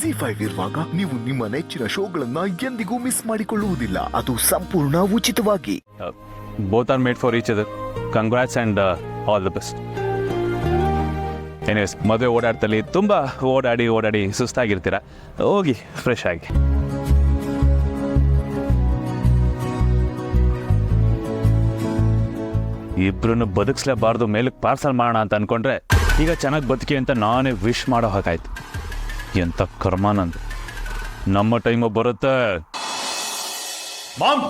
ZEE5 ಇರುವಾಗ ನೀವು ನಿಮ್ಮ ನೆಚ್ಚಿನ ಶೋಗಳನ್ನ ಎಂದಿಗೂ ಮಿಸ್ ಮಾಡಿಕೊಳ್ಳುವುದಿಲ್ಲ. ಅದು ಸಂಪೂರ್ಣ ಉಚಿತವಾಗಿ. Both are made for each other. Congrats and all the best. Anyways, ಮದುವೆ ಓಡಾಡ್ತಲ್ಲಿ ತುಂಬ ಓಡಾಡಿ ಸುಸ್ತಾಗಿರ್ತೀರ. ಹೋಗಿ ಫ್ರೆಶ್ ಆಗಿ. ಇಬ್ರನ್ನು ಬದುಕಿಸ್ಲೇಬಾರ್ದು, ಮೇಲಕ್ಕೆ ಪಾರ್ಸಲ್ ಮಾಡೋಣ ಅಂತ ಅನ್ಕೊಂಡ್ರೆ ಈಗ ಚೆನ್ನಾಗಿ ಬದುಕಿ ಅಂತ ನಾನೇ ವಿಶ್ ಮಾಡೋ ಹಾಗಾಯ್ತು. ಎಂಥ ಕರ್ಮ ನಂದು. ನಮ್ಮ ಟೈಮು ಬರುತ್ತೆ. ಮಾಮ್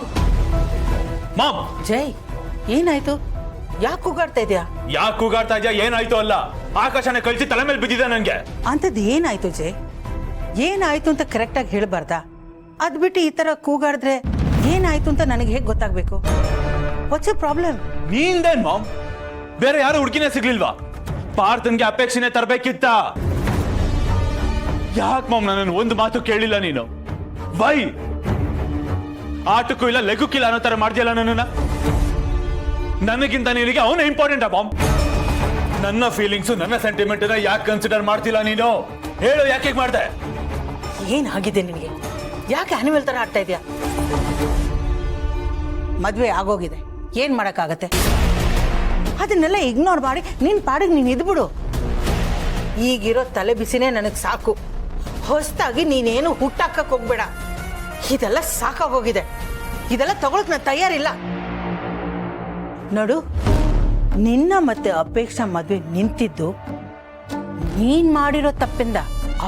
ಮಾಮ್ ಜೈ, ಏನಾಯ್ತು? ಯಾಕೆ ಕೂಗಾಡ್ತಾ ಇದೆಯಾ? ಯಾಕೆ ಕೂಗಾಡ್ತಾ ಇದೆಯಾ? ಏನಾಯ್ತು ಅಲ್ಲ, ಆಕಾಶನೇ ಕಳಿಸಿ ತಲೆ ಮೇಲೆ ಬಿದ್ದಿದೆ ನನಗೆ. ಅಂಥದ್ದು ಏನಾಯ್ತು ಜೈ? ಏನಾಯ್ತು ಅಂತ ಕರೆಕ್ಟಾಗಿ ಹೇಳ್ಬಾರ್ದಾ? ಅದ್ ಬಿಟ್ಟು ಈ ತರ ಕೂಗಾಡಿದ್ರೆ ಏನಾಯ್ತು ಅಂತ ನನಗೆ ಹೇಗೆ ಗೊತ್ತಾಗ್ಬೇಕು? What's a problem? ನೀಂದೇನ್ ಮಾಮ್? ಬೇರೆ ಯಾರು ಹುಡುಗಿನೇ ಸಿಗ್ಲಿಲ್ವಾ? ಪಾರ್ಥನ್ಗೆ ಅಪೇಕ್ಷೆನೆ ತರಬೇಕಿತ್ತ. ಯಾಕೆ ಮಾಮ್ ನನ್ನನ್ನು ಒಂದು ಮಾತು ಕೇಳಿಲ್ಲ ನೀನು? ವೈ? ಆಟಕ್ಕೂ ಇಲ್ಲ ಲೆಕ್ಕಕ್ಕಿಲ್ಲ ಅನ್ನೋ ತರ ಮಾಡ್ದಿಯಲ್ಲ ನನ್ನನ್ನ. ನನಗಿಂತ ನಿನಗೆ ಅವನೇ ಇಂಪಾರ್ಟೆಂಟ್ ಮಾಮ್. ನನ್ನ ಫೀಲಿಂಗ್ಸು, ನನ್ನ ಸೆಂಟಿಮೆಂಟ್ ಯಾಕೆ ಕನ್ಸಿಡರ್ ಮಾಡ್ತಿಲ್ಲ ನೀನು? ಹೇಳು, ಯಾಕೆ ಮಾಡ್ದೆ? ಏನಾಗಿದೆ ನಿನಗೆ? ಯಾಕೆ ಆನಿಮಲ್ ತರ ಆಡ್ತಾ ಇದೆಯಾ? ಮದ್ವೆ ಆಗೋಗಿದೆ, ಏನ್ ಮಾಡಕ್ಕಾಗತ್ತೆ? ಅದನ್ನೆಲ್ಲ ಇಗ್ನೋರ್ ಮಾಡಿ ನಿನ್ ಪಾಡಿಗೆ ನೀನ್ ಇದ್ಬಿಡು. ಈಗಿರೋ ತಲೆ ಬಿಸಿನೇ ನನಗೆ ಸಾಕು. ಹೊಸದಾಗಿ ನೀನೇನು ಹುಟ್ಟಾಕಕ್ ಹೋಗ್ಬೇಡ. ಇದೆಲ್ಲ ಸಾಕಾಗೋಗಿದೆ. ಇದೆಲ್ಲ ತಗೊಳಕ್ ನಾನು ತಯಾರಿಲ್ಲ. ನೋಡು, ನಿನ್ನ ಮತ್ತೆ ಅಪೇಕ್ಷಾ ಮದ್ವೆ ನಿಂತಿದ್ದು ನೀನ್ ಮಾಡಿರೋ ತಪ್ಪಿಂದ,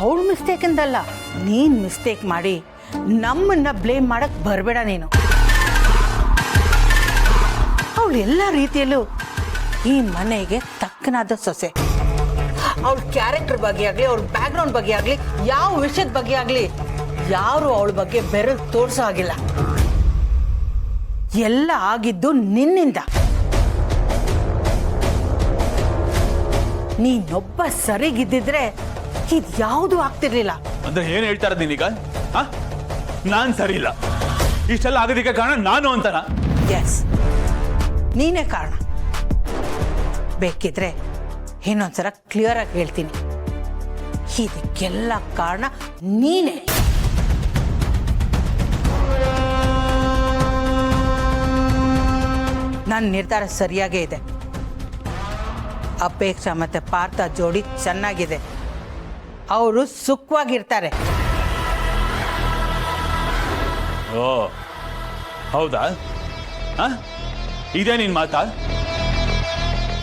ಅವಳು ಮಿಸ್ಟೇಕ್ ಇಂದಲ್ಲ. ನೀನ್ ಮಿಸ್ಟೇಕ್ ಮಾಡಿ ನಮ್ಮನ್ನ ಬ್ಲೇಮ್ ಮಾಡಕ್ ಬರಬೇಡ ನೀನು. ಅವಳು ಎಲ್ಲ ರೀತಿಯಲ್ಲೂ ಈ ಮನೆಗೆ ತಕ್ಕನಾದ ಸೊಸೆ. ಅವಳ ಕ್ಯಾರೆಕ್ಟರ್ ಬಗ್ಗೆ ಆಗ್ಲಿ, ಅವಳ ಬ್ಯಾಕ್ ಗ್ರೌಂಡ್ ಬಗ್ಗೆ ಆಗ್ಲಿ, ಯಾವ ವಿಷಯದ ಬಗ್ಗೆ ಆಗ್ಲಿ ಯಾರು ಅವಳ ಬಗ್ಗೆ ಬೆರಳು ತೋರ್ಸೋ ಆಗಿಲ್ಲ. ಎಲ್ಲ ಆಗಿದ್ದು ನಿನ್ನಿಂದ. ನೀನೊಬ್ಬ ಸರಿಗಿದ್ದಿದ್ರೆ ಇದು ಯಾವುದು ಆಗ್ತಿರ್ಲಿಲ್ಲ. ಅಂದ್ರೆ ಏನ್ ಹೇಳ್ತಾ ಇರೋದು ನೀನೀಗ? ನಾನ್ ಸರಿ ಇಲ್ಲ, ಇಷ್ಟೆಲ್ಲ ಆಗೋದಕ್ಕೆ ಕಾರಣ ನಾನು ಅಂತನಾ? ಎಸ್, ನೀನೇ ಕಾರಣ. ಬೇಕಿದ್ರೆ ಇನ್ನೊಂದ್ಸಲ ಕ್ಲಿಯರ್ ಆಗಿ ಹೇಳ್ತೀನಿ, ಇದಕ್ಕೆಲ್ಲ ಕಾರಣ ನೀನೇ. ನನ್ನ ನಿರ್ಧಾರ ಸರಿಯಾಗೇ ಇದೆ. ಅಪೇಕ್ಷಾ ಮತ್ತೆ ಪಾರ್ಥ ಜೋಡಿ ಚೆನ್ನಾಗಿದೆ. ಅವರು ಸುಖವಾಗಿರ್ತಾರೆ. ಓ ಹೌದಾ? ಇದೇ ನಿನ್ ಮಾತಾ?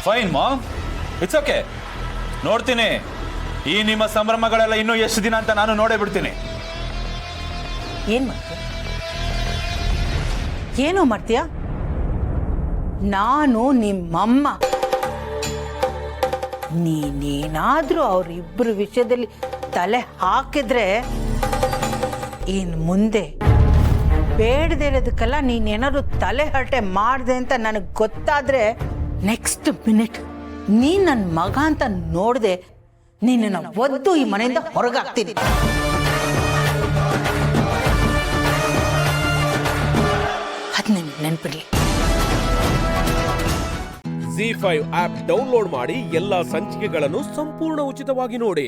Fine mom, it's okay. ನೋಡ್ತೀನಿ ಈ ನಿಮ್ಮ ಸಂಭ್ರಮಗಳೆಲ್ಲ ಇನ್ನೂ ಎಷ್ಟು ದಿನ ಅಂತ ನಾನು ನೋಡೇ ಬಿಡ್ತೀನಿ. ಏನ್ ಮಾಡ್ತೀಯ? ಏನೋ ಮಾಡ್ತೀಯ? ನಾನು ನಿಮ್ಮಮ್ಮ. ನೀನೇನಾದ್ರೂ ಅವರಿಬ್ಬರು ವಿಷಯದಲ್ಲಿ ತಲೆ ಹಾಕಿದ್ರೆ ಇನ್ ಮುಂದೆ ಬೇಡದೇ ಇರೋದಕ್ಕೆಲ್ಲ ನೀನೇನಾದ್ರು ತಲೆ ಹರಟೆ ಮಾಡಿದೆ ಅಂತ ನನಗೆ ಗೊತ್ತಾದ್ರೆ ನೆಕ್ಸ್ಟ್ ಮಿನಿಟ್ ನೀನ್ ನನ್ನ ಮಗ ಅಂತ ನೋಡದೆ ನಿನ್ನನ್ನು ಒದ್ದು ಈ ಮನೆಯಿಂದ ಹೊರಗಾಗ್ತೀನಿ. ಅದ್ ನಿನ್ಗೆ ನೆನಪಿರ್ಲಿ. ZEE5 ಆಪ್ ಡೌನ್ಲೋಡ್ ಮಾಡಿ ಎಲ್ಲಾ ಸಂಚಿಕೆಗಳನ್ನು ಸಂಪೂರ್ಣ ಉಚಿತವಾಗಿ ನೋಡಿ.